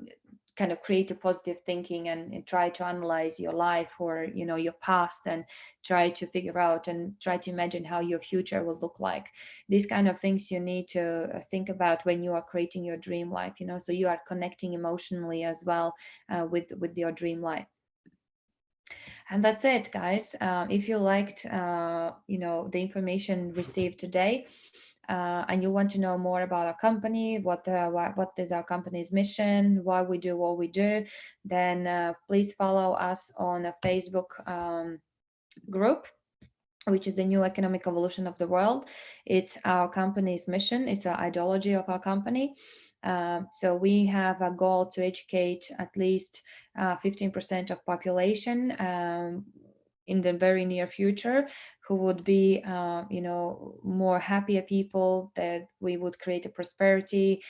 kind of create a positive thinking, and try to analyze your life, or your past, and try to figure out and try to imagine how your future will look like. These kind of things you need to think about when you are creating your dream life, so you are connecting emotionally as well with your dream life. And that's it, guys. If you liked the information received today, and you want to know more about our company, what is our company's mission, why we do what we do, then please follow us on a Facebook group, which is the New Economic Evolution of the World. It's our company's mission. It's an ideology of our company. So we have a goal to educate at least 15% of population in the very near future, who would be more happier people, that we would create a prosperity,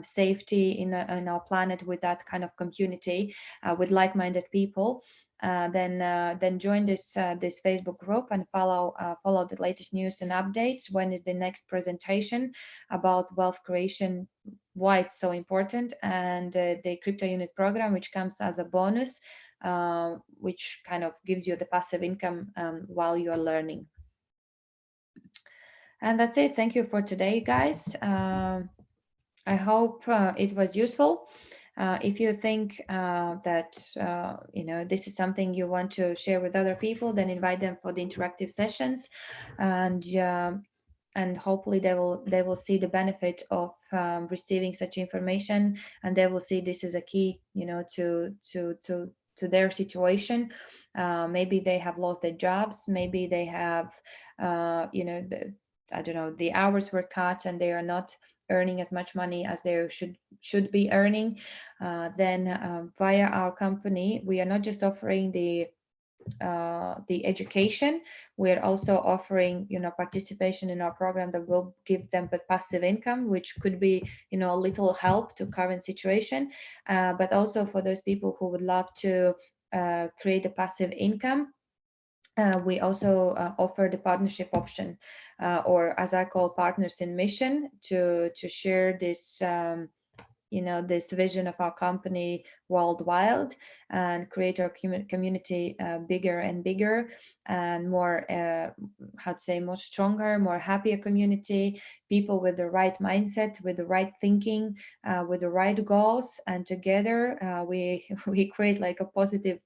safety in our planet with that kind of community, with like-minded people. Then join this Facebook group and follow the latest news and updates. When is the next presentation about wealth creation, why it's so important, and the crypto unit program, which comes as a bonus which kind of gives you the passive income while you are learning. And that's it. Thank you for today, guys. I hope it was useful. If you think that this is something you want to share with other people, then invite them for the interactive sessions, and hopefully they will see the benefit of receiving such information, and they will see this is a key, to their situation. Maybe they have lost their jobs, maybe they have I don't know, the hours were cut and they are not earning as much money as they should be earning. Then via our company, we are not just offering the education, we're also offering participation in our program that will give them the passive income, which could be a little help to current situation. But also for those people who would love to create a passive income, we also offer the partnership option, or as I call, partners in mission, to share this vision of our company worldwide, and create our community bigger and bigger, and more how to say, more stronger, more happier community, people with the right mindset, with the right thinking, with the right goals, and together we we create like a positive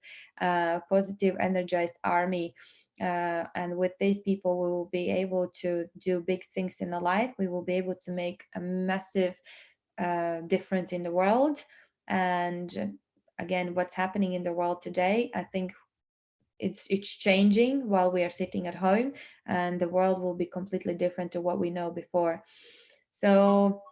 energized army. And with these people, we will be able to do big things in the life. We will be able to make a massive difference in the world. And again, what's happening in the world today, I think it's changing while we are sitting at home, and the world will be completely different to what we know before. So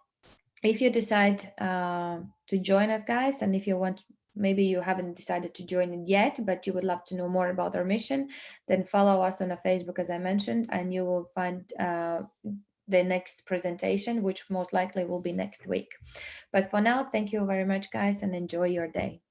if you decide to join us, guys, and if you want, maybe you haven't decided to join it yet, but you would love to know more about our mission, then follow us on the Facebook, as I mentioned, and you will find the next presentation, which most likely will be next week. But for now, thank you very much, guys, and enjoy your day.